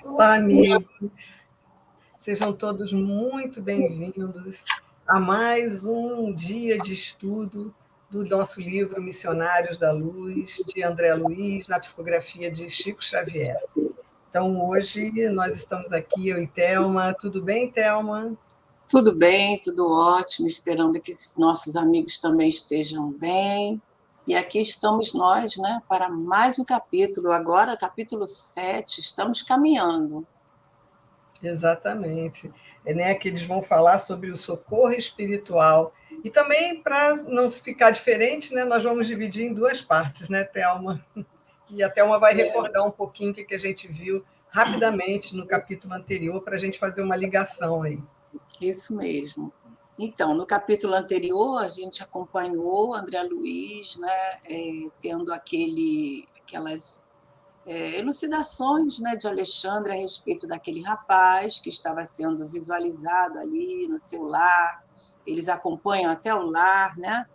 Olá, amigos. Sejam todos muito bem-vindos a mais um dia de estudo do nosso livro Missionários da Luz, de André Luiz, na psicografia de Chico Xavier. Então, hoje nós estamos aqui, eu e Thelma. Tudo bem, Thelma? Tudo bem, tudo ótimo, esperando que nossos amigos também estejam bem. E aqui estamos nós, né, para mais um capítulo, agora capítulo 7. Estamos caminhando. Exatamente. É, né, que eles vão falar sobre o socorro espiritual. E também, para não ficar diferente, né, nós vamos dividir em duas partes, né, Thelma? E a Thelma vai recordar um pouquinho o que a gente viu rapidamente no capítulo anterior, para a gente fazer uma ligação aí. Isso mesmo. Então, no capítulo anterior, a gente acompanhou André Luiz, né, tendo aquelas elucidações, né, de Alexandre a respeito daquele rapaz que estava sendo visualizado ali no seu lar. Eles acompanham até o lar, né?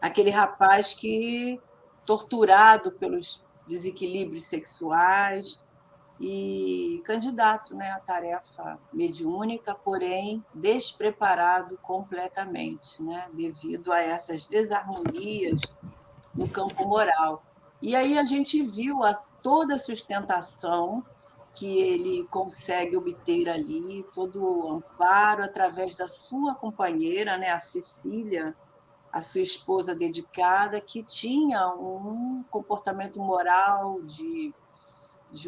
Aquele rapaz que, torturado pelos desequilíbrios sexuais e candidato, né, à tarefa mediúnica, porém despreparado completamente, né, devido a essas desarmonias no campo moral. E aí a gente viu toda a sustentação que ele consegue obter ali, todo o amparo através da sua companheira, né, a Cecília, a sua esposa dedicada, que tinha um comportamento moral de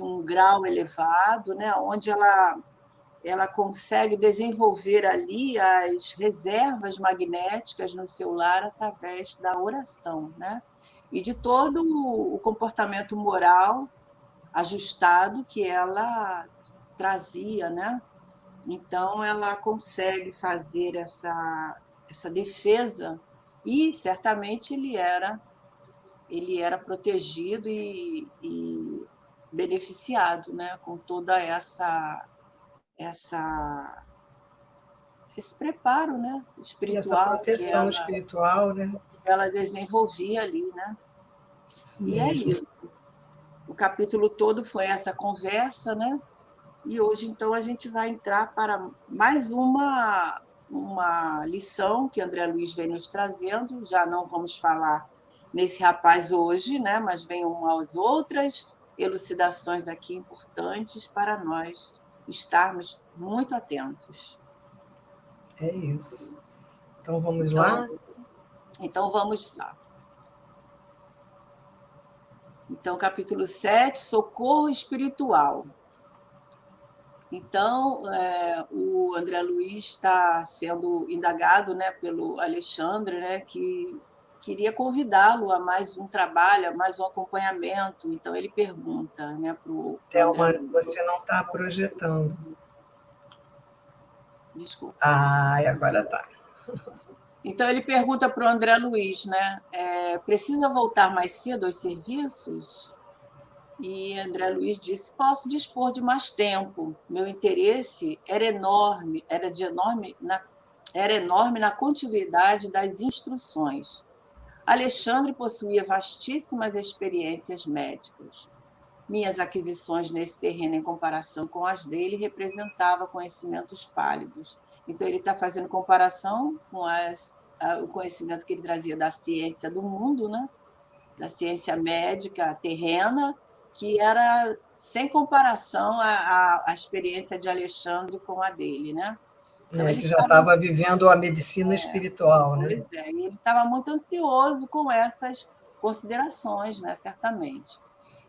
um grau elevado, né, onde ela consegue desenvolver ali as reservas magnéticas no seu lar através da oração, né? E de todo o comportamento moral ajustado que ela trazia, né? Então ela consegue fazer essa defesa e certamente ele era protegido e beneficiado, né? Com toda essa esse preparo, né, E essa espiritual proteção espiritual, né? que ela desenvolvia ali, né? Isso E é mesmo. isso. O capítulo todo foi essa conversa, né? E hoje, então, a gente vai entrar para mais uma lição que André Luiz vem nos trazendo. Já não vamos falar nesse rapaz hoje, né? Mas vem umas outras elucidações aqui importantes para nós estarmos muito atentos. É isso. Então, vamos Então, lá? então vamos lá. Então, capítulo 7, socorro espiritual. Então, o André Luiz está sendo indagado, né, pelo Alexandre, né, que queria convidá-lo a mais um trabalho, a mais um acompanhamento. Então, ele pergunta, né, para o André Thelma, Luiz. você não está projetando. Desculpa. Ah, agora está. Então, ele pergunta para o André Luiz, né, precisa voltar mais cedo aos serviços? E André Luiz disse: posso dispor de mais tempo. Meu interesse era enorme na continuidade das instruções. Alexandre possuía vastíssimas experiências médicas. Minhas aquisições nesse terreno, em comparação com as dele, representavam conhecimentos pálidos. Então, ele está fazendo comparação com o conhecimento que ele trazia da ciência do mundo, né? Da ciência médica terrena, que era sem comparação a experiência de Alexandre com a dele, né? Então ele Que já estava, estava vivendo a medicina espiritual, né? pois é, e ele estava muito ansioso com essas considerações, né? Certamente.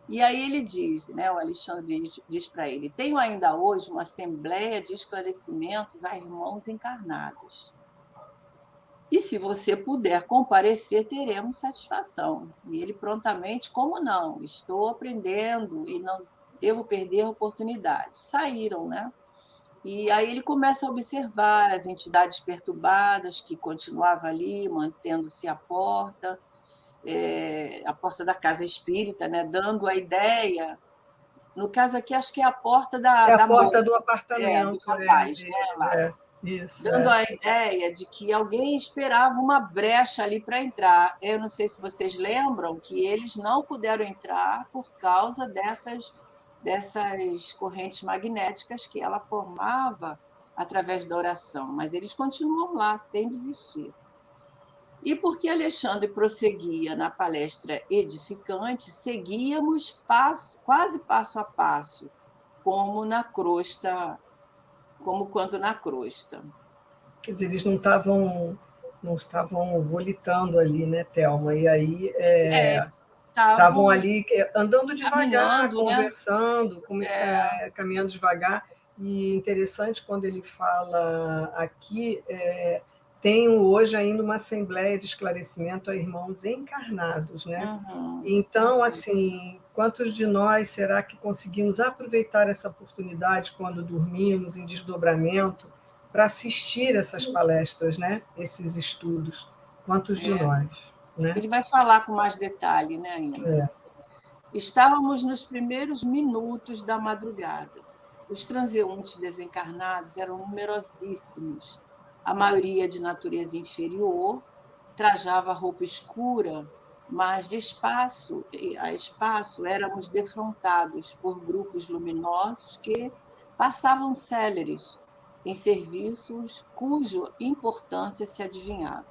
E aí ele diz, né? O Alexandre diz para ele: tenho ainda hoje uma assembleia de esclarecimentos a irmãos encarnados. E se você puder comparecer, teremos satisfação. E ele prontamente, como não? Estou aprendendo e não devo perder a oportunidade. Saíram, né? E aí ele começa a observar as entidades perturbadas que continuavam ali, mantendo-se à porta da casa espírita, né? Dando a ideia. No caso aqui, acho que é a porta É a da porta moça, do do apartamento rapaz, né? dele. Lá, Isso, dando a ideia de que alguém esperava uma brecha ali para entrar. Eu não sei se vocês lembram que eles não puderam entrar por causa dessas correntes magnéticas que ela formava através da oração, mas eles continuam lá, sem desistir. E porque Alexandre prosseguia na palestra edificante, seguíamos quase passo a passo, como quanto na crosta. Quer dizer, eles não estavam volitando ali, né, Thelma? E aí estavam ali andando devagar, caminhando, né? conversando, caminhando devagar. E interessante quando ele fala aqui, tenho hoje ainda uma assembleia de esclarecimento a irmãos encarnados, né? Então, assim, quantos de nós será que conseguimos aproveitar essa oportunidade quando dormimos em desdobramento para assistir essas palestras, né? Esses estudos? Quantos de nós? Né? Ele vai falar com mais detalhe, né, ainda. Estávamos nos primeiros minutos da madrugada. Os transeuntes desencarnados eram numerosíssimos. A maioria de natureza inferior, trajava roupa escura, mas de espaço a espaço éramos defrontados por grupos luminosos que passavam céleres em serviços cuja importância se adivinhava.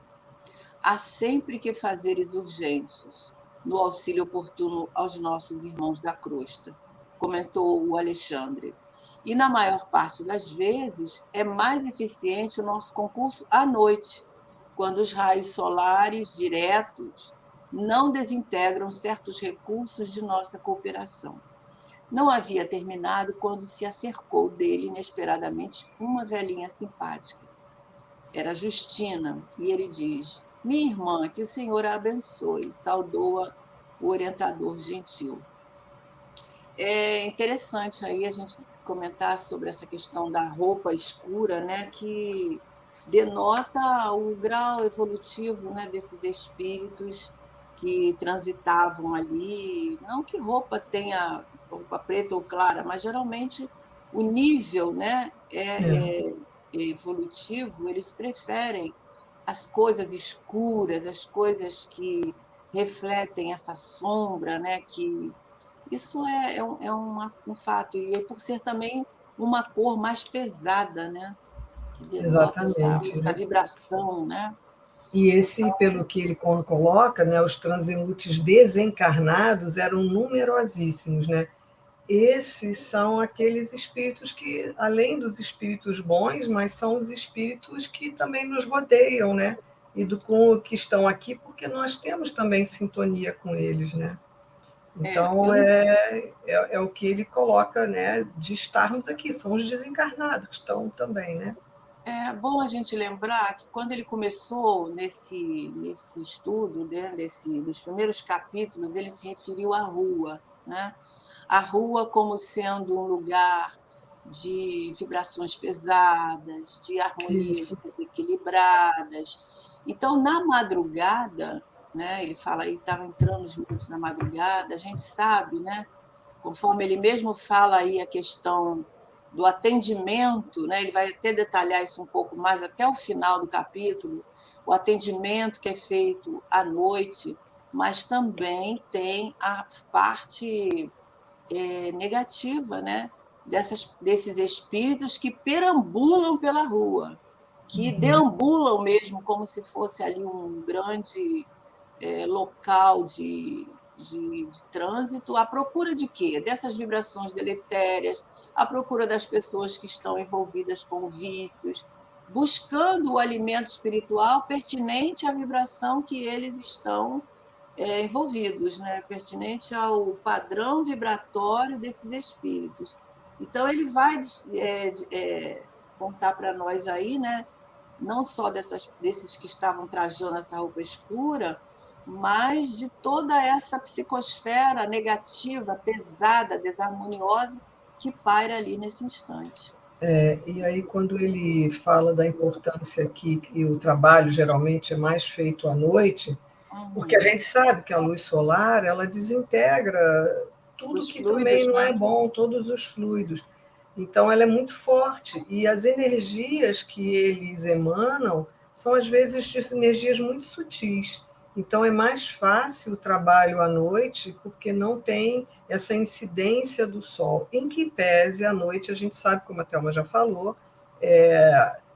Há sempre que fazeres urgentes, no auxílio oportuno aos nossos irmãos da crosta, comentou o Alexandre. E, na maior parte das vezes, é mais eficiente o nosso concurso à noite, quando os raios solares diretos não desintegram certos recursos de nossa cooperação. Não havia terminado quando se acercou dele inesperadamente uma velhinha simpática. Era Justina, e ele diz: minha irmã, que o Senhor a abençoe, saudou-a o orientador gentil. É interessante aí a gente comentar sobre essa questão da roupa escura, né, que denota o grau evolutivo, né, desses espíritos que transitavam ali. Não que roupa tenha roupa preta ou clara, mas geralmente o nível, né, evolutivo, eles preferem as coisas escuras, as coisas que refletem essa sombra, né, que isso um fato, e por ser também uma cor mais pesada, né? Que denota Exatamente, essa né? vibração, né? E esse, pelo que ele coloca, né, os transeuntes desencarnados eram numerosíssimos, né? Esses são aqueles espíritos que, além dos espíritos bons, mas são os espíritos que também nos rodeiam, né? E que estão aqui, porque nós temos também sintonia com eles, né? Então, é o que ele coloca, né, de estarmos aqui, são os desencarnados que estão também, né? É bom a gente lembrar que quando ele começou nesse estudo, né, nos primeiros capítulos, ele se referiu à Rua, né? A Rua como sendo um lugar de vibrações pesadas, de harmonias Isso. desequilibradas. Então, na madrugada, né, ele fala aí, estava entrando os minutos na madrugada, a gente sabe, né, conforme ele mesmo fala aí a questão do atendimento, né, ele vai até detalhar isso um pouco mais até o final do capítulo, o atendimento que é feito à noite, mas também tem a parte negativa, né, desses espíritos que perambulam pela rua, que deambulam mesmo como se fosse ali um grande local de trânsito, à procura de quê? Dessas vibrações deletérias, à procura das pessoas que estão envolvidas com vícios, buscando o alimento espiritual pertinente à vibração que eles estão envolvidos, né? Pertinente ao padrão vibratório desses espíritos. Então, ele vai contar para nós aí, né? Não só desses que estavam trajando essa roupa escura, mas de toda essa psicosfera negativa, pesada, desarmoniosa, que paira ali nesse instante. E aí, quando ele fala da importância que o trabalho geralmente é mais feito à noite, porque a gente sabe que a luz solar ela desintegra tudo Os que fluidos, também não né? é bom, todos os fluidos. Então, ela é muito forte. E as energias que eles emanam são, às vezes, energias muito sutis. Então, é mais fácil o trabalho à noite, porque não tem essa incidência do sol. Em que pese, à noite, a gente sabe, como a Thelma já falou,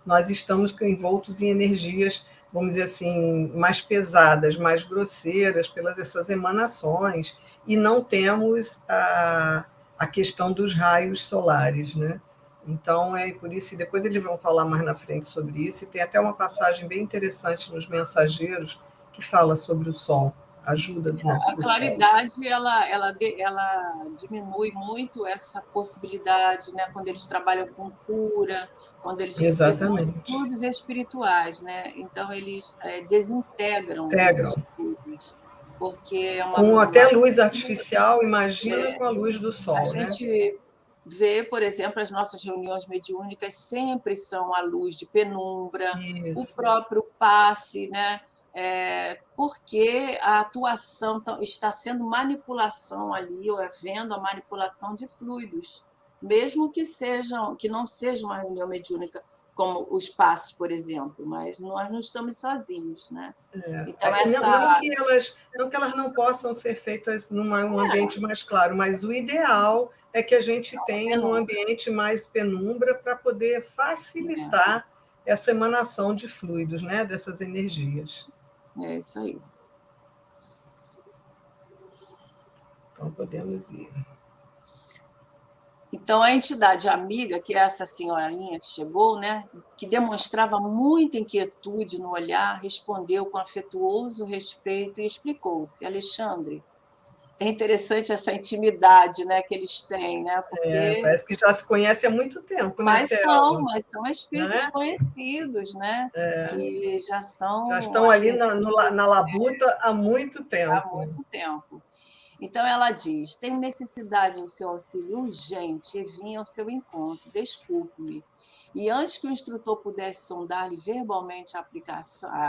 nós estamos envoltos em energias, vamos dizer assim, mais pesadas, mais grosseiras, pelas essas emanações, e não temos a questão dos raios solares, né? Então, é por isso, e depois eles vão falar mais na frente sobre isso, e tem até uma passagem bem interessante nos Mensageiros, que fala sobre o sol, a ajuda do A nosso sol. claridade ela diminui muito essa possibilidade, né? Quando eles trabalham com cura, porque são Exatamente. estudos espirituais, né? Então eles desintegram Integram. esses estudos, porque é Com até luz artificial, imagina com a luz do a sol, né? gente vê, por exemplo, as nossas reuniões mediúnicas sempre são à luz de penumbra, o Isso. próprio passe, né? Porque a atuação está sendo manipulação ali, ou havendo a manipulação de fluidos, mesmo que não seja uma reunião mediúnica, como os passes, por exemplo, mas nós não estamos sozinhos, né? Então, Não que elas não possam ser feitas num ambiente mais claro, mas o ideal é que a gente tenha num ambiente mais penumbra para poder facilitar essa emanação de fluidos, né, dessas energias. É isso aí. Então, podemos ir. Então, a entidade amiga, que é essa senhorinha que chegou, né, que demonstrava muita inquietude no olhar, respondeu com afetuoso respeito e explicou-se. Alexandre, é interessante essa intimidade, né, que eles têm, né, porque Parece que já se conhece há muito tempo, né, Thelma? mas são espíritos Né? conhecidos, né, que já Já são estão ali na labuta há muito há tempo. muito tempo. Então ela diz: tenho necessidade do seu auxílio urgente e vim ao seu encontro. Desculpe-me. E antes que o instrutor pudesse sondar-lhe verbalmente a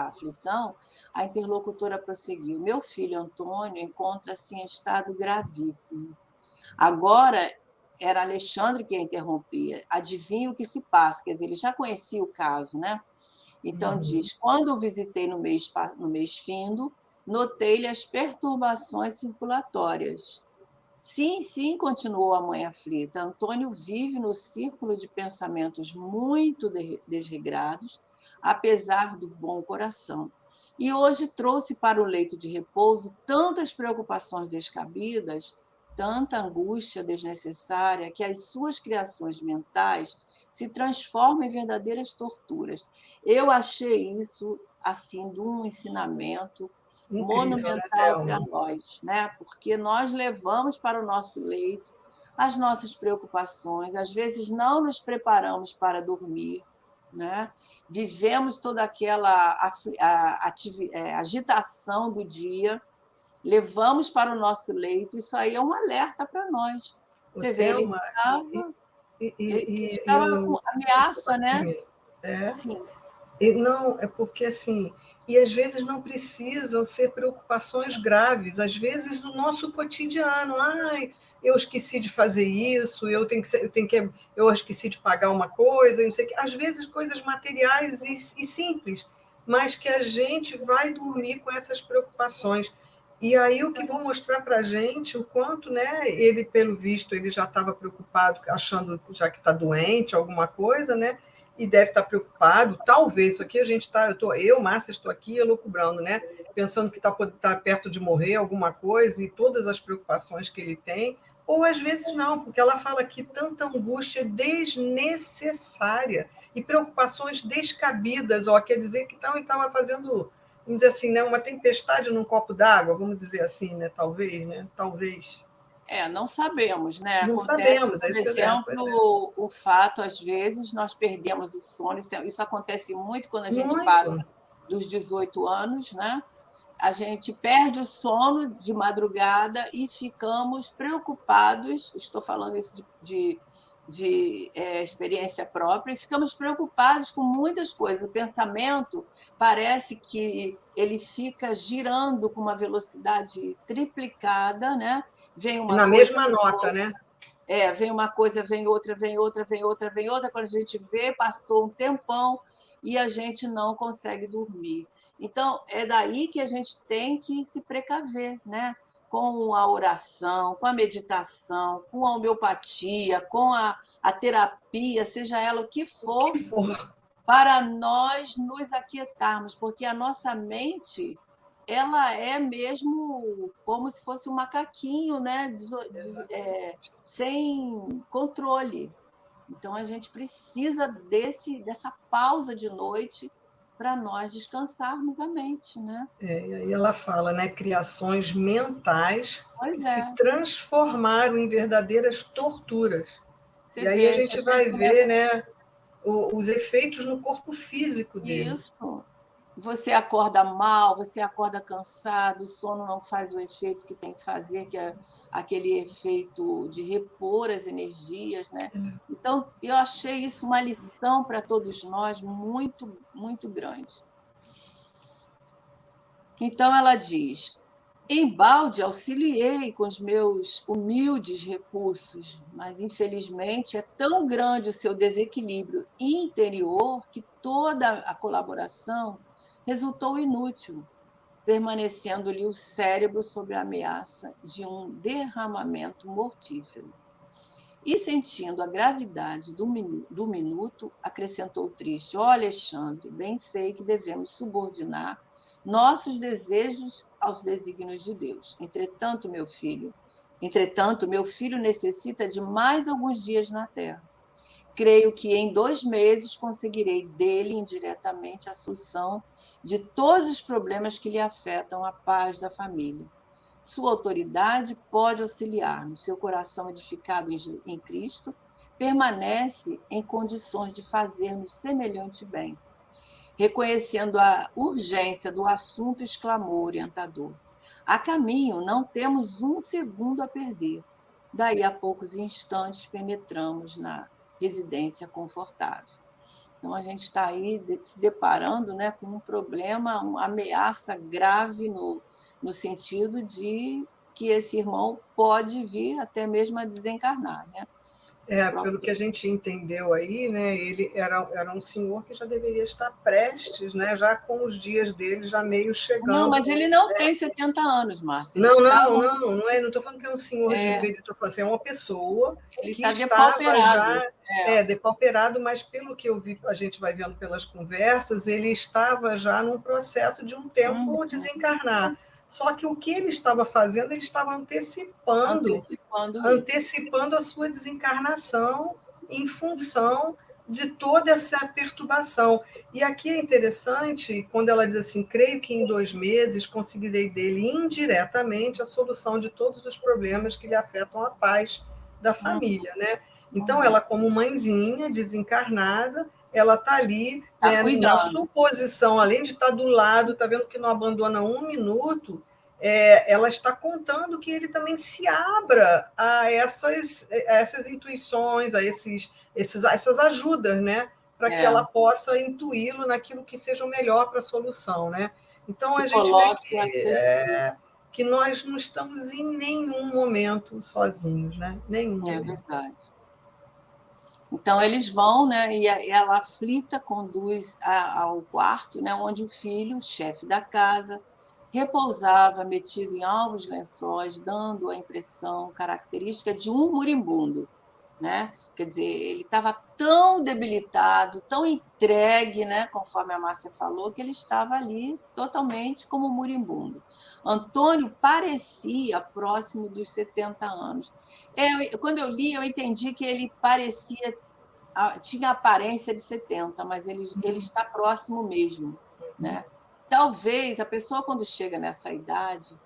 aflição, a interlocutora prosseguiu: meu filho Antônio encontra-se em estado gravíssimo. Agora era Alexandre que a interrompia. Adivinha o que se passa? Quer dizer, ele já conhecia o caso, né? Então, diz: quando o visitei no mês findo, notei-lhe as perturbações circulatórias. Sim, sim, continuou a mãe aflita. Antônio vive no círculo de pensamentos muito desregrados, apesar do bom coração. E hoje trouxe para o leito de repouso tantas preocupações descabidas, tanta angústia desnecessária, que as suas criações mentais se transformam em verdadeiras torturas. Eu achei isso assim de um ensinamento Incrível, né, monumental para Thelma? nós, né? Porque nós levamos para o nosso leito as nossas preocupações, às vezes não nos preparamos para dormir, né? Vivemos toda aquela agitação do dia, levamos para o nosso leito, isso aí é um alerta para nós. O Você vê, Thelma, ele e estava com eu. Desculpa, ameaça, né? termina. É, Sim, não, é porque assim, e às vezes não precisam ser preocupações graves, às vezes do nosso cotidiano. Ai, eu esqueci de fazer isso, eu esqueci de pagar uma coisa, não sei o quê. Às vezes coisas materiais e simples, mas que a gente vai dormir com essas preocupações. E aí o que vão mostrar para a gente o quanto, né, ele, pelo visto, ele já estava preocupado, achando já que está doente, alguma coisa, né? E deve estar preocupado, talvez, isso aqui a gente está, Márcia, estou aqui elucubrando, né? Pensando que está perto de morrer, alguma coisa, e todas as preocupações que ele tem, ou às vezes não, porque ela fala que tanta angústia desnecessária e preocupações descabidas, ó, quer dizer que estava fazendo, vamos dizer assim, né, uma tempestade num copo d'água, vamos dizer assim, né? Talvez, né? Talvez. não sabemos, né? Não Acontece, sabemos, é por isso que pois é. exemplo, o fato, às vezes, nós perdemos o sono, isso acontece muito quando a gente Muito. passa dos 18 anos, né? A gente perde o sono de madrugada e ficamos preocupados, estou falando isso de experiência própria, e ficamos preocupados com muitas coisas. O pensamento parece que ele fica girando com uma velocidade triplicada, né? Vem E uma na coisa, mesma nota, né? vem uma coisa, vem outra, vem outra, vem outra, vem outra. Quando a gente vê, passou um tempão e a gente não consegue dormir. Então, é daí que a gente tem que se precaver, né? Com a oração, com a meditação, com a homeopatia, com a terapia, seja ela o que O que for, for. para nós nos aquietarmos, porque a nossa mente, ela é mesmo como se fosse um macaquinho, né? Exatamente. Sem controle. Então, a gente precisa dessa pausa de noite para nós descansarmos a mente, né? E aí ela fala, né, criações mentais que Pois se é, transformaram em verdadeiras torturas. você E aí a vê, gente às vezes vai começa ver, né, os efeitos no corpo físico dele. isso, você acorda mal, você acorda cansado, o sono não faz o efeito que tem que fazer, que é aquele efeito de repor as energias, né? Então, eu achei isso uma lição para todos nós muito, muito grande. Então, ela diz: embalde auxiliei com os meus humildes recursos, mas infelizmente é tão grande o seu desequilíbrio interior que toda a colaboração resultou inútil, permanecendo-lhe o cérebro sob a ameaça de um derramamento mortífero. E sentindo a gravidade do minuto, acrescentou triste: ó Alexandre, bem sei que devemos subordinar nossos desejos aos desígnios de Deus. Entretanto, meu filho necessita de mais alguns dias na terra. Creio que em 2 meses conseguirei dele indiretamente a solução de todos os problemas que lhe afetam a paz da família. Sua autoridade pode auxiliar-nos. Seu coração edificado em Cristo permanece em condições de fazer-nos semelhante bem. Reconhecendo a urgência do assunto, exclamou o orientador: a caminho, não temos um segundo a perder. Daí a poucos instantes penetramos na residência confortável. Então, a gente está aí se deparando, né, com um problema, uma ameaça grave no sentido de que esse irmão pode vir até mesmo a desencarnar. Né? Pelo que a gente entendeu aí, né, ele era um senhor que já deveria estar prestes, né, já com os dias dele já meio Não, chegando. mas ele não tem 70 anos, Márcia. Ele Não, estava, não, não, não é, não estou falando que é um senhor de é, idade, estou falando assim, é uma pessoa ele que está estava depauperado. já depauperado, mas pelo que eu vi, a gente vai vendo pelas conversas, ele estava já num processo de um tempo Uhum. desencarnar. Só que o que ele estava fazendo, ele estava Antecipando isso. antecipando a sua desencarnação em função de toda essa perturbação. E aqui é interessante, quando ela diz assim, creio que em 2 meses conseguirei dele indiretamente a solução de todos os problemas que lhe afetam a paz da família, né? Então, ela como mãezinha desencarnada, ela está ali, Está né, na cuidando. suposição, além de estar do lado, está vendo que não abandona um minuto, ela está contando que ele também se abra a essas intuições, essas ajudas, né? Para que ela possa intuí-lo naquilo que seja o melhor para a solução. Né? Então, Se a gente vê coloque acessível. que nós não estamos em nenhum momento sozinhos, né? Nenhum É momento. verdade. Então, eles vão, né, e ela aflita conduz ao quarto, né, onde o filho, o chefe da casa, repousava metido em alvos lençóis, dando a impressão característica de um moribundo. Né? Quer dizer, ele estava tão debilitado, tão entregue, né, conforme a Márcia falou, que ele estava ali totalmente como um moribundo. Antônio parecia próximo dos 70 anos. Quando eu li, eu entendi que ele parecia, tinha a aparência de 70, mas ele está próximo mesmo. Né? Talvez a pessoa, quando chega nessa idade,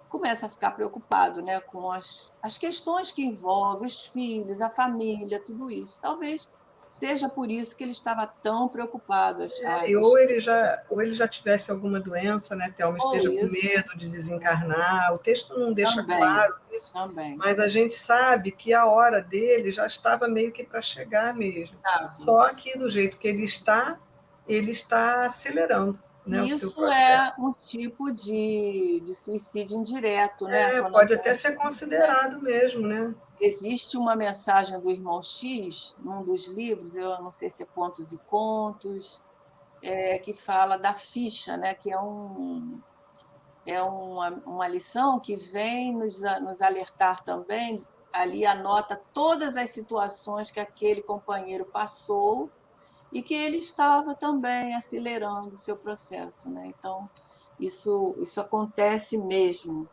começa a ficar preocupado, né, com as questões que envolvem os filhos, a família, tudo isso. Talvez seja por isso que ele estava tão preocupado. Ou ele já tivesse alguma doença, né, Thelma, Ou esteja com isso, medo de desencarnar. O texto não deixa também, claro isso, também. mas a gente sabe que a hora dele já estava meio que para chegar mesmo. Estava. Só que do jeito que ele está acelerando, né, o E seu isso é processo. um tipo de suicídio indireto, né? Quando Pode até ser Antônio, né? considerado mesmo, né? Existe uma mensagem do irmão X, num dos livros, eu não sei se é Contos e Contos, que fala da ficha, né? Que é uma lição que vem nos alertar também. Ali anota todas as situações que aquele companheiro passou e que ele estava também acelerando o seu processo, né? Então, isso acontece mesmo.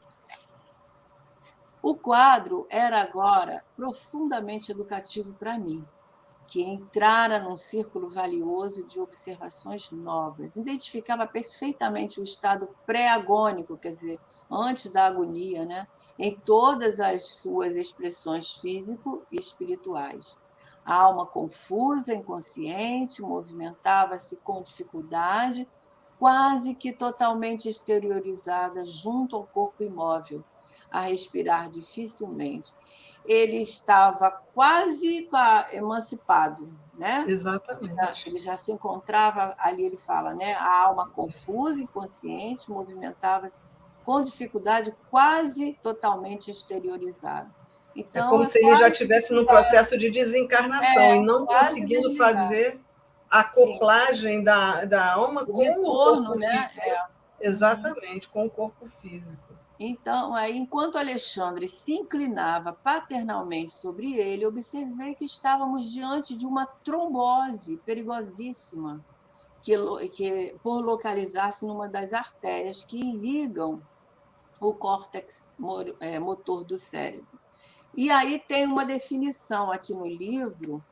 O quadro era agora profundamente educativo para mim, que entrara num círculo valioso de observações novas. Identificava perfeitamente o estado pré-agônico, quer dizer, antes da agonia, né? Em todas as suas expressões físico e espirituais. A alma confusa, inconsciente, movimentava-se com dificuldade, quase que totalmente exteriorizada junto ao corpo imóvel, a respirar dificilmente. Ele estava quase emancipado, né? Exatamente. Ele já se encontrava ali, ele fala, né? A alma confusa, inconsciente, movimentava-se com dificuldade, quase totalmente exteriorizada. É Então, como é se ele já quase estivesse num desligado, processo de desencarnação e não quase conseguindo desligado. fazer a Sim, acoplagem da alma o com o retorno, corpo né? físico. Exatamente, com o corpo físico. Então, aí, enquanto Alexandre se inclinava paternalmente sobre ele, observei que estávamos diante de uma trombose perigosíssima, que por localizar-se numa das artérias que irrigam o córtex motor do cérebro. E aí tem uma definição aqui no livro,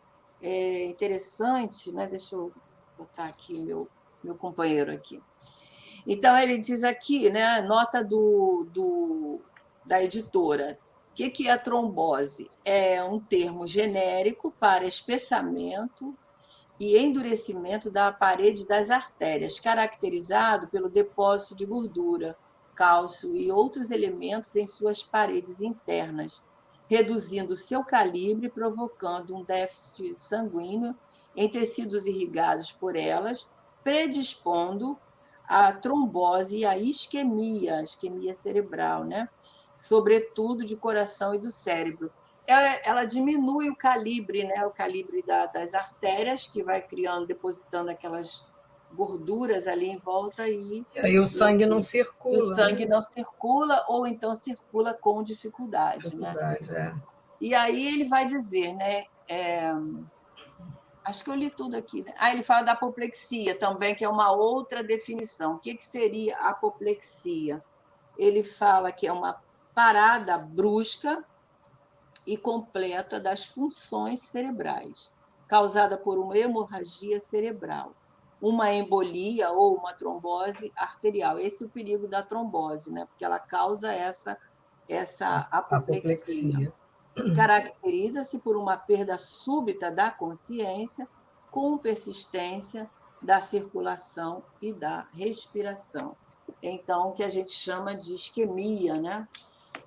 interessante, né? Deixa eu botar aqui meu companheiro aqui. Então, ele diz aqui, né, nota da editora, o que é a trombose? É um termo genérico para espessamento e endurecimento da parede das artérias, caracterizado pelo depósito de gordura, cálcio e outros elementos em suas paredes internas, reduzindo seu calibre, provocando um déficit sanguíneo em tecidos irrigados por elas, predispondo à trombose e à isquemia cerebral, né? Sobretudo de coração e do cérebro. Ela diminui o calibre, né? O calibre das artérias, que vai criando, depositando aquelas gorduras ali em volta E aí o sangue não e o circula, né? sangue não circula ou então circula com dificuldade, né? Dificuldade, é. E aí ele vai dizer, né? Acho que eu li tudo aqui, né? Ele fala da apoplexia também, que é uma outra definição. O que seria apoplexia? Ele fala que é uma parada brusca e completa das funções cerebrais, causada por uma hemorragia cerebral, uma embolia ou uma trombose arterial. Esse é o perigo da trombose, né? Porque ela causa essa apoplexia. Apoplexia. Caracteriza-se por uma perda súbita da consciência, com persistência da circulação e da respiração. Então, o que a gente chama de isquemia, né?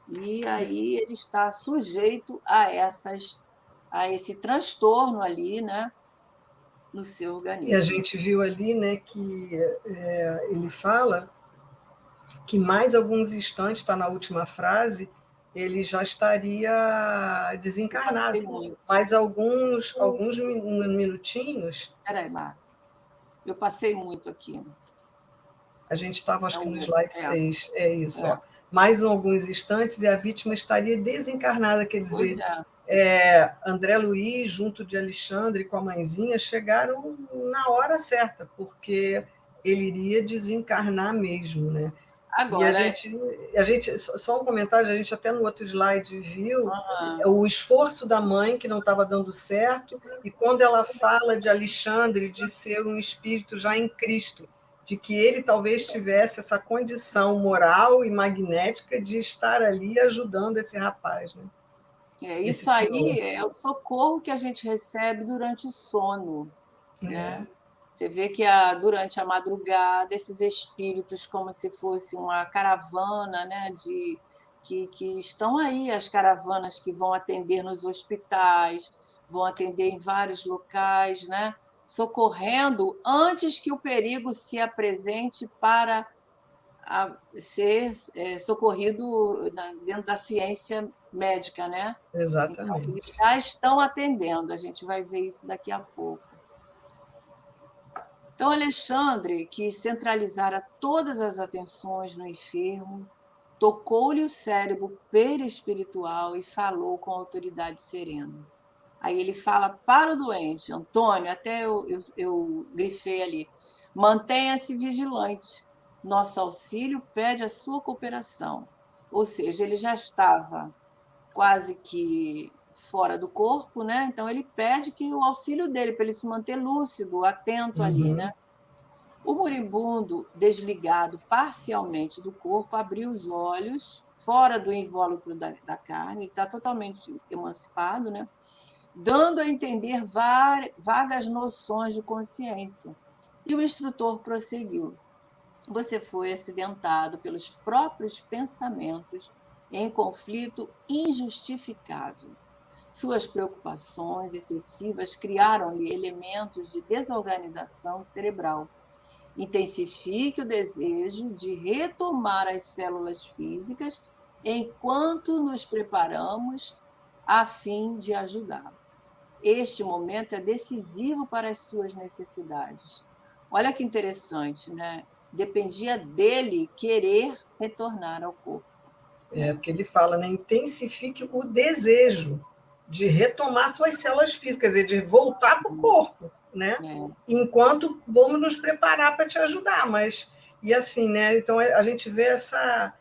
E aí ele está sujeito a esse transtorno ali, né, no seu E a organismo. gente viu ali, né, que ele fala que mais alguns instantes, está na última frase, ele já estaria Eu passei desencarnado. muito. Mais alguns minutinhos, Peraí, Márcia. Eu passei muito aqui. a gente estava, É acho o que no outro. slide 6, é isso, ó. É. Mais alguns instantes e a vítima estaria desencarnada, quer Pois dizer, é. André Luiz, junto de Alexandre com a mãezinha, chegaram na hora certa, porque ele iria desencarnar mesmo, né? E Agora, a gente, só um comentário, a gente até no outro slide viu uhum. o esforço da mãe que não estava dando certo, e quando ela fala de Alexandre, de ser um espírito já em Cristo, de que ele talvez tivesse essa condição moral e magnética de estar ali ajudando esse rapaz, né? Esse Isso senhor. aí é o socorro que a gente recebe durante o sono, É, né? Você vê que durante a madrugada, esses espíritos, como se fosse uma caravana, né, que estão aí, as caravanas que vão atender nos hospitais, vão atender em vários locais, né, socorrendo antes que o perigo se apresente para ser socorrido dentro da ciência médica, né? Então, eles exatamente. já estão atendendo, a gente vai ver isso daqui a pouco. Então, Alexandre, que centralizara todas as atenções no enfermo, tocou-lhe o cérebro perispiritual e falou com autoridade serena. Aí ele fala para o doente, Antônio, até eu grifei ali, mantenha-se vigilante, nosso auxílio pede a sua cooperação. Ou seja, ele já estava quase que fora do corpo, né? Então ele pede que o auxílio dele, para ele se manter lúcido, atento ali, né? Uhum. O moribundo, desligado parcialmente do corpo, abriu os olhos, fora do invólucro da carne, está totalmente emancipado, né? Dando a entender vagas noções de consciência. E o instrutor prosseguiu: você foi acidentado pelos próprios pensamentos em conflito injustificável. Suas preocupações excessivas criaram-lhe elementos de desorganização cerebral. Intensifique o desejo de retomar as células físicas enquanto nos preparamos a fim de ajudá-lo. Este momento é decisivo para as suas necessidades. Olha que interessante, né? Dependia dele querer retornar ao corpo. Porque ele fala, né? Intensifique o desejo de retomar suas células físicas, quer dizer, de voltar para o corpo, né? Enquanto vamos nos preparar para te ajudar, mas e assim, né? Então a gente vê essa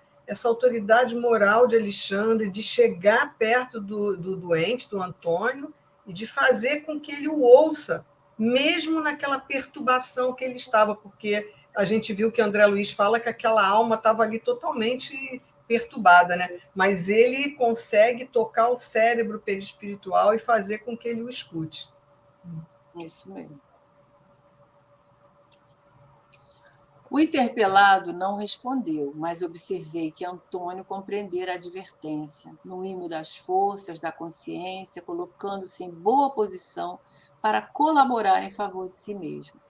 autoridade moral de Alexandre de chegar perto do doente, do Antônio, e de fazer com que ele o ouça, mesmo naquela perturbação que ele estava, porque a gente viu que André Luiz fala que aquela alma estava ali totalmente perturbada, né? Mas ele consegue tocar o cérebro perispiritual e fazer com que ele o escute. Isso mesmo. O interpelado não respondeu, mas observei que Antônio compreendera a advertência, no imo das forças, da consciência, colocando-se em boa posição para colaborar em favor de si mesmo.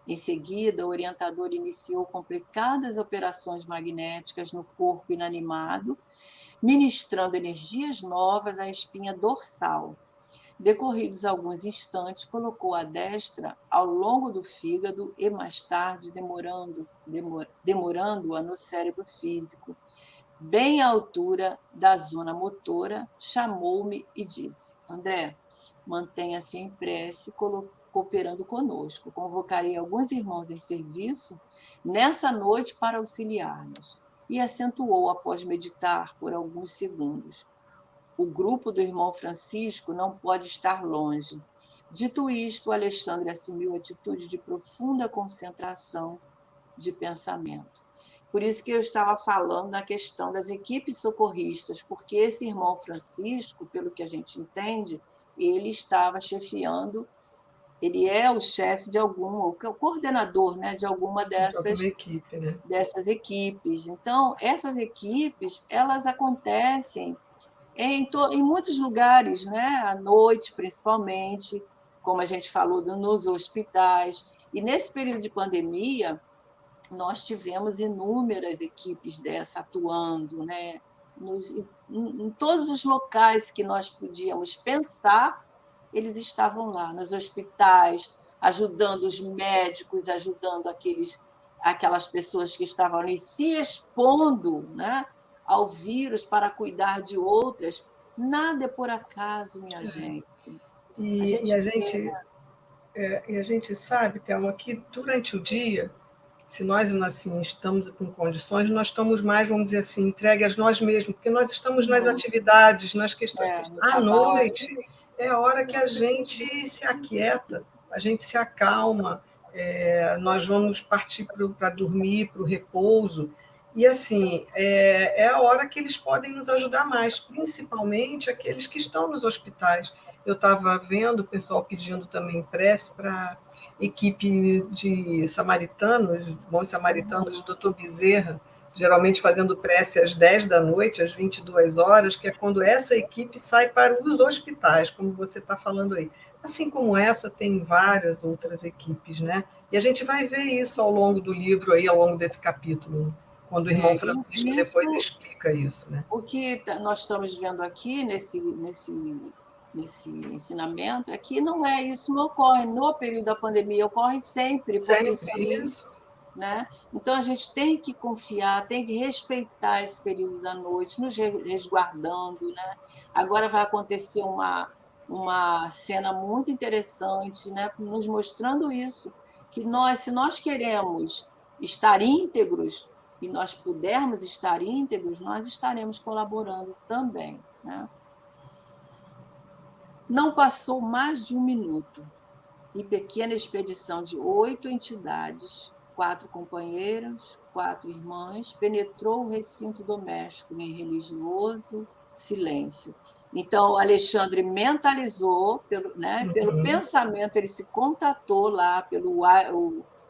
Em seguida, o orientador iniciou complicadas operações magnéticas no corpo inanimado, ministrando energias novas à espinha dorsal. Decorridos alguns instantes, colocou a destra ao longo do fígado e mais tarde demorando-a no cérebro físico, bem à altura da zona motora, chamou-me e disse: André, mantenha-se em prece, cooperando conosco. Convocarei alguns irmãos em serviço nessa noite para auxiliar-nos. E acentuou após meditar por alguns segundos: o grupo do irmão Francisco não pode estar longe. Dito isto, Alexandre assumiu atitude de profunda concentração de pensamento. Por isso que eu estava falando na questão das equipes socorristas, porque esse irmão Francisco, pelo que a gente entende, ele estava chefiando, ele é o chefe de alguma, o coordenador, né, de alguma Equipe, né? dessas equipes. Então, essas equipes, elas acontecem em muitos lugares, né? À noite, principalmente, como a gente falou, nos hospitais. E nesse período de pandemia, nós tivemos inúmeras equipes dessa atuando, né? Em todos os locais que nós podíamos pensar, eles estavam lá, nos hospitais, ajudando os médicos, ajudando aquelas pessoas que estavam ali se expondo, né, ao vírus para cuidar de outras. Nada é por acaso, minha gente. E a gente sabe, Thelma, que durante o dia, se nós assim, estamos com condições, nós estamos mais, vamos dizer assim, entregues a nós mesmos, porque nós estamos nas atividades, nas questões. À noite é a hora que a gente se aquieta, a gente se acalma, nós vamos partir para dormir, para o repouso. E, assim, é a hora que eles podem nos ajudar mais, principalmente aqueles que estão nos hospitais. Eu estava vendo o pessoal pedindo também prece para equipe de samaritanos, bons samaritanos, do Dr. Bezerra, geralmente fazendo prece às 10 da noite, às 22 horas, que é quando essa equipe sai para os hospitais, como você está falando aí. Assim como essa, tem várias outras equipes, né? E a gente vai ver isso ao longo do livro, aí, ao longo desse capítulo, quando o irmão Francisco depois explica isso, né? O que nós estamos vendo aqui nesse ensinamento é que não é isso, não ocorre no período da pandemia, ocorre sempre, porque isso aí, isso. né? Então a gente tem que confiar, tem que respeitar esse período da noite, nos resguardando, né? Agora vai acontecer uma cena muito interessante, né? Nos mostrando isso, que nós, se nós queremos estar íntegros e nós pudermos estar íntegros, nós estaremos colaborando também, né? Não passou mais de um minuto e pequena expedição de 8 entidades, 4 companheiras, 4 irmãs, penetrou o recinto doméstico em religioso silêncio. Então, Alexandre mentalizou, pelo pensamento, ele se contatou lá, pelo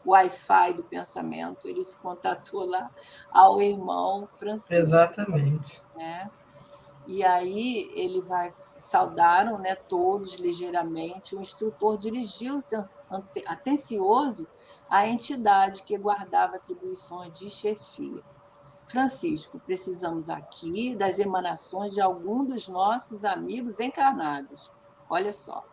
Wi-Fi do pensamento, ele se contatou lá ao irmão Francisco. Exatamente. Né? E aí ele saudaram, né, todos ligeiramente. O instrutor dirigiu-se atencioso à entidade que guardava atribuições de chefia. Francisco, precisamos aqui das emanações de algum dos nossos amigos encarnados. Olha só,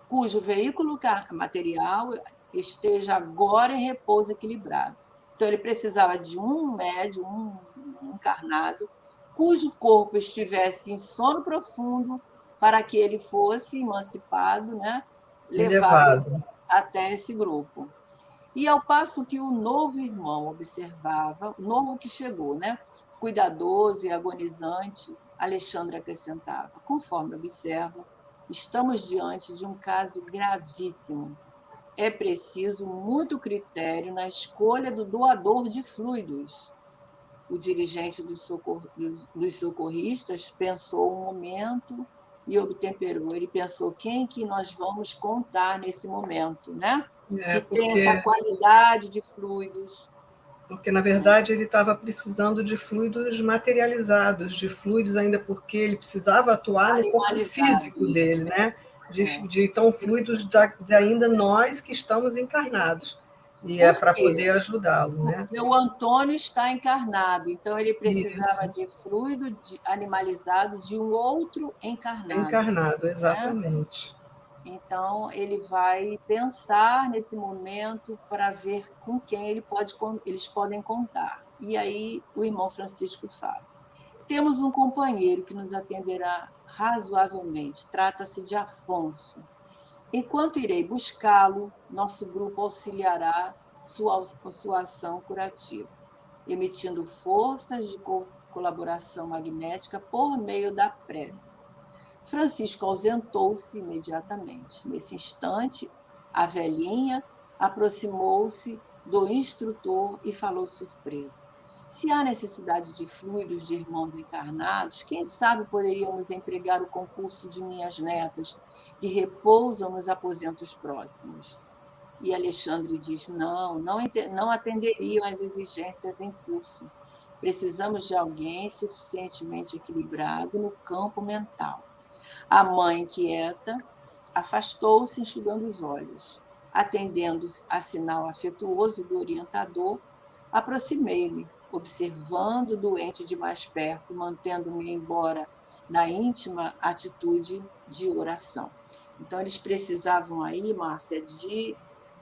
cujo veículo material esteja agora em repouso equilibrado. Então, ele precisava de um médium, um encarnado, cujo corpo estivesse em sono profundo, para que ele fosse emancipado, né, levado até esse grupo. E ao passo que o novo irmão observava, o novo que chegou, né, cuidadoso e agonizante, Alexandre acrescentava: conforme observa, estamos diante de um caso gravíssimo. É preciso muito critério na escolha do doador de fluidos. O dirigente dos socorristas pensou um momento e obtemperou. Ele pensou: quem que nós vamos contar nesse momento, né? Que tem essa qualidade de fluidos. Porque, na verdade, ele estava precisando de fluidos materializados, de fluidos ainda porque ele precisava atuar no corpo físico dele, né? Então, fluidos de ainda nós que estamos encarnados. E é para poder ajudá-lo, né? Porque o Antônio está encarnado, então ele precisava de fluido animalizado de um outro encarnado. Encarnado, exatamente. Né? Então, ele vai pensar nesse momento para ver com quem eles podem contar. E aí o irmão Francisco fala: temos um companheiro que nos atenderá razoavelmente. Trata-se de Afonso. Enquanto irei buscá-lo, nosso grupo auxiliará sua ação curativa, emitindo forças de colaboração magnética por meio da prece. Francisco ausentou-se imediatamente. Nesse instante, a velhinha aproximou-se do instrutor e falou surpresa: se há necessidade de fluidos de irmãos encarnados, quem sabe poderíamos empregar o concurso de minhas netas, que repousam nos aposentos próximos. E Alexandre diz: não atenderiam às exigências em curso. Precisamos de alguém suficientemente equilibrado no campo mental. A mãe, inquieta, afastou-se, enxugando os olhos. Atendendo a sinal afetuoso do orientador, aproximei-me, observando o doente de mais perto, mantendo-me, embora na íntima atitude de oração. Então, eles precisavam aí, Márcia, de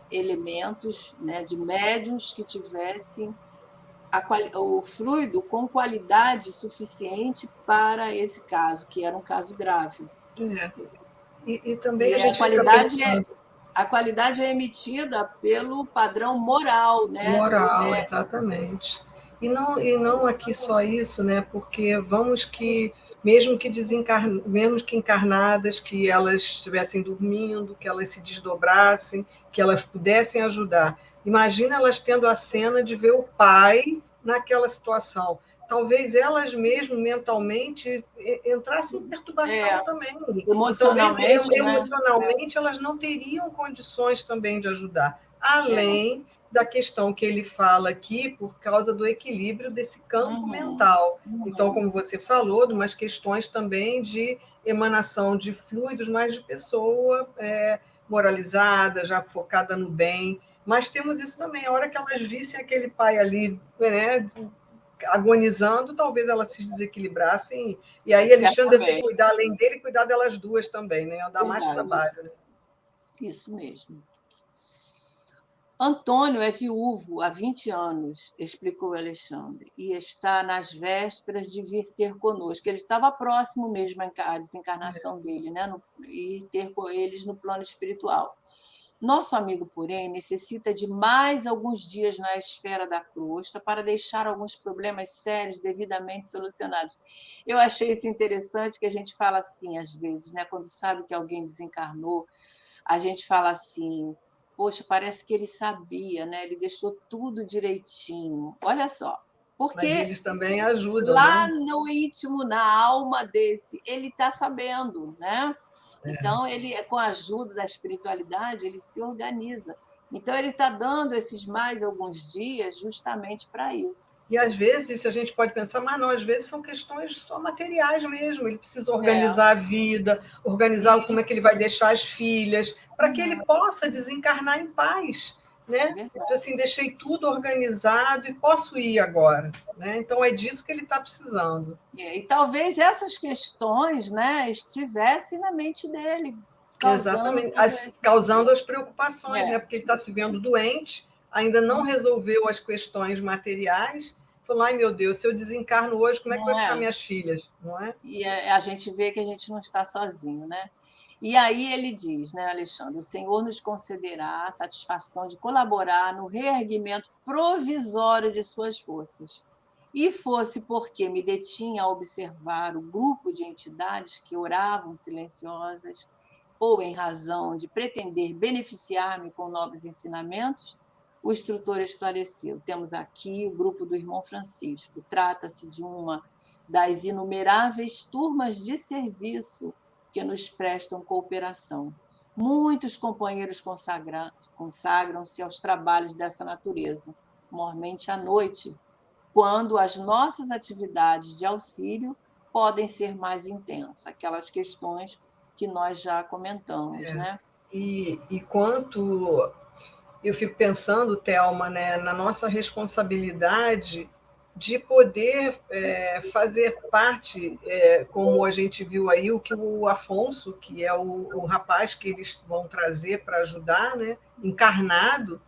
elementos, né, de médiuns que tivessem o fluido com qualidade suficiente para esse caso, que era um caso grave. E também e a gente a qualidade é emitida pelo padrão moral, né? Moral, exatamente. E não aqui só isso, né? Porque vamos que mesmo que encarnadas, que elas estivessem dormindo, que elas se desdobrassem, que elas pudessem ajudar. Imagina elas tendo a cena de ver o pai naquela situação. Talvez elas mesmo mentalmente entrassem em perturbação também. Emocionalmente, emocionalmente elas não teriam condições também de ajudar. Além da questão que ele fala aqui, por causa do equilíbrio desse campo mental. Então, como você falou, de umas questões também de emanação de fluidos, mas de pessoa moralizada, já focada no bem. Mas temos isso também, a hora que elas vissem aquele pai ali, né, agonizando, talvez elas se desequilibrassem, e aí Alexandre tem que Certamente. cuidar, além dele, cuidar delas duas também, né? Dar mais Verdade. trabalho. Né? Isso mesmo. Antônio é viúvo há 20 anos, explicou Alexandre, e está nas vésperas de vir ter conosco. Ele estava próximo mesmo à desencarnação dele, né? E ter com eles no plano espiritual. Nosso amigo, porém, necessita de mais alguns dias na esfera da crosta para deixar alguns problemas sérios devidamente solucionados. Eu achei isso interessante, que a gente fala assim, às vezes, né? Quando sabe que alguém desencarnou, a gente fala assim, poxa, parece que ele sabia, né? Ele deixou tudo direitinho. Olha só, Mas porque eles também ajudam, lá né? no íntimo, na alma desse, ele está sabendo, né? Então, ele, com a ajuda da espiritualidade, ele se organiza. Então, ele está dando esses mais alguns dias justamente para isso. E às vezes a gente pode pensar, mas não, às vezes são questões só materiais mesmo. Ele precisa É, organizar a vida, organizar como é isso, que ele vai deixar as filhas, para que ele possa desencarnar em paz. Né? Então, assim, verdade. deixei tudo organizado e posso ir agora. Né? Então, é disso que ele está precisando. E talvez essas questões, né, estivessem na mente dele, causando Exatamente, todo esse. causando as preocupações, né? É, Porque ele está se vendo doente, ainda não resolveu as questões materiais. Falou, ai meu Deus, se eu desencarno hoje, como é que vai não ficar é? minhas filhas? Não é? E a gente vê que a gente não está sozinho, né? E aí ele diz, né, Alexandre, o Senhor nos concederá a satisfação de colaborar no reerguimento provisório de suas forças. E fosse porque me detinha a observar o grupo de entidades que oravam silenciosas, ou em razão de pretender beneficiar-me com novos ensinamentos, o instrutor esclareceu. Temos aqui o grupo do irmão Francisco. Trata-se de uma das inumeráveis turmas de serviço que nos prestam cooperação. Muitos companheiros consagram-se aos trabalhos dessa natureza, mormente à noite, quando as nossas atividades de auxílio podem ser mais intensas, aquelas questões que nós já comentamos, né? E quanto eu fico pensando, Thelma, né, na nossa responsabilidade de poder fazer parte, como a gente viu aí, o que o Afonso, que é o rapaz que eles vão trazer para ajudar, né, encarnado,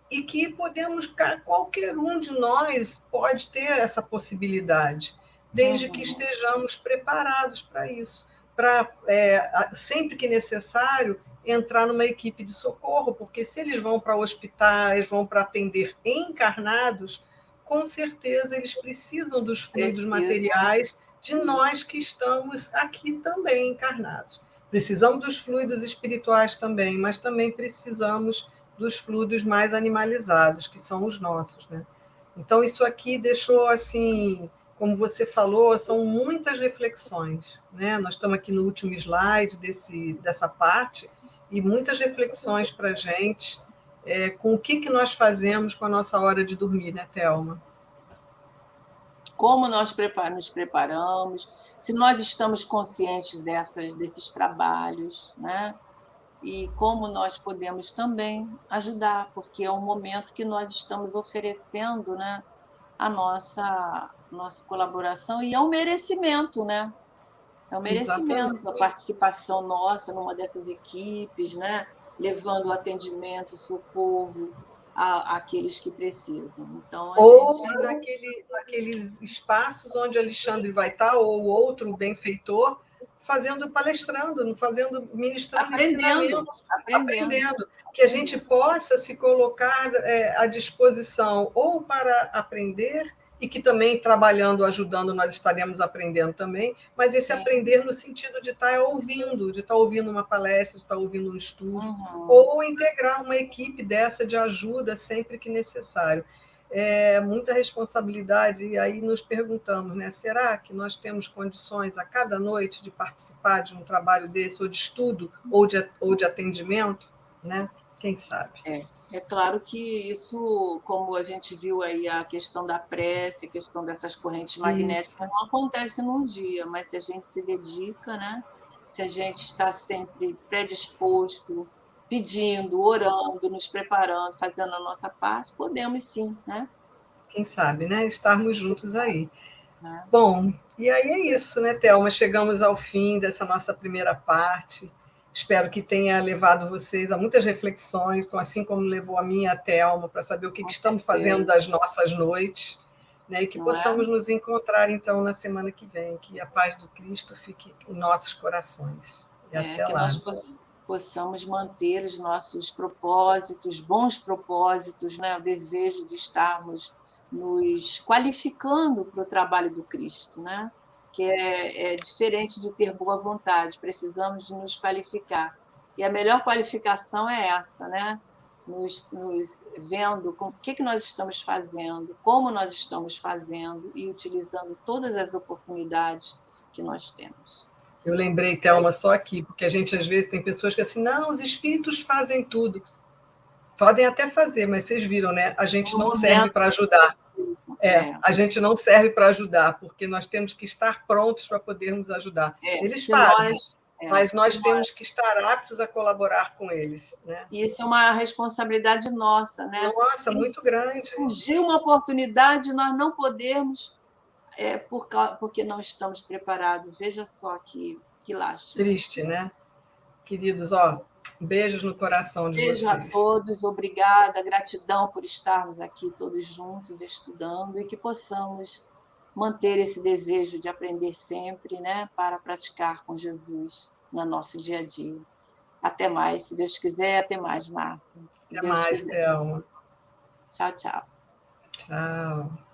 e que podemos, qualquer um de nós pode ter essa possibilidade, desde que Uhum. estejamos preparados para isso, para, sempre que necessário, entrar numa equipe de socorro, porque se eles vão para hospitais, vão para atender encarnados, com certeza eles precisam dos fluidos Precisa. materiais de nós Isso. que estamos aqui também encarnados. Precisamos dos fluidos espirituais também, mas também precisamos dos fluidos mais animalizados, que são os nossos. Né? Então, isso aqui deixou, assim, como você falou, são muitas reflexões. Né? Nós estamos aqui no último slide dessa parte, e muitas reflexões para a gente com o que nós fazemos com a nossa hora de dormir, né, Thelma? Como nós nos preparamos, se nós estamos conscientes desses trabalhos, né? E como nós podemos também ajudar, porque é um momento que nós estamos oferecendo, né, a nossa colaboração, e é um merecimento, né? É um merecimento a Exatamente. participação nossa numa dessas equipes, né? Levando o atendimento, socorro àqueles que precisam. Então, a Ou gente. naqueles espaços onde Alexandre vai estar, ou outro benfeitor, ministrando Aprendendo, ensinamento, aprendendo. aprendendo, que a gente Aprendendo. possa se colocar à disposição ou para aprender, e que também trabalhando, ajudando, nós estaremos aprendendo também, mas esse Sim. aprender no sentido de estar ouvindo uma palestra, de estar ouvindo um estudo, Uhum. ou integrar uma equipe dessa de ajuda sempre que necessário. É muita responsabilidade, e aí nos perguntamos, né, será que nós temos condições a cada noite de participar de um trabalho desse, ou de estudo, ou de atendimento? Né? Quem sabe? É claro que isso, como a gente viu aí, a questão da prece, a questão dessas correntes Isso, magnéticas, não acontece num dia, mas se a gente se dedica, né? Se a gente está sempre predisposto, pedindo, orando, nos preparando, fazendo a nossa parte, podemos sim, né? quem sabe, né? Estarmos juntos aí. né? Bom, e aí é isso, né, Thelma? Chegamos ao fim dessa nossa primeira parte. Espero que tenha levado vocês a muitas reflexões, assim como levou a minha, a Thelma, para saber o que Com estamos fazendo certeza, das nossas noites, né? E que não é? possamos nos encontrar, então, na semana que vem. Que a paz do Cristo fique em nossos corações. E até Que nós lá. possamos manter os nossos propósitos, bons propósitos, né? O desejo de estarmos nos qualificando para o trabalho do Cristo, né? Que é diferente de ter boa vontade, precisamos de nos qualificar. E a melhor qualificação é essa, né? Nos vendo com o que nós estamos fazendo, como nós estamos fazendo e utilizando todas as oportunidades que nós temos. Eu lembrei, Thelma, só aqui, porque a gente às vezes tem pessoas que assim, não, os espíritos fazem tudo. Podem até fazer, mas vocês viram, né? A gente No não serve momento, para ajudar. é, A gente não serve para ajudar, porque nós temos que estar prontos para podermos ajudar. Eles se fazem, nós, mas se nós nós, temos que estar aptos a colaborar com eles, né? isso é uma responsabilidade nossa, né? Nossa, muito grande. Surgiu uma oportunidade, nós não podemos, porque não estamos preparados. Veja só que lástima. Triste, né? Queridos, ó, beijos no coração de Beijo a vocês. todos, obrigada, gratidão por estarmos aqui todos juntos estudando e que possamos manter esse desejo de aprender sempre, né, para praticar com Jesus no nosso dia a dia. Até mais, se Deus quiser, até mais, Márcia, se Até Deus mais, quiser. Thelma. Tchau, tchau. Tchau.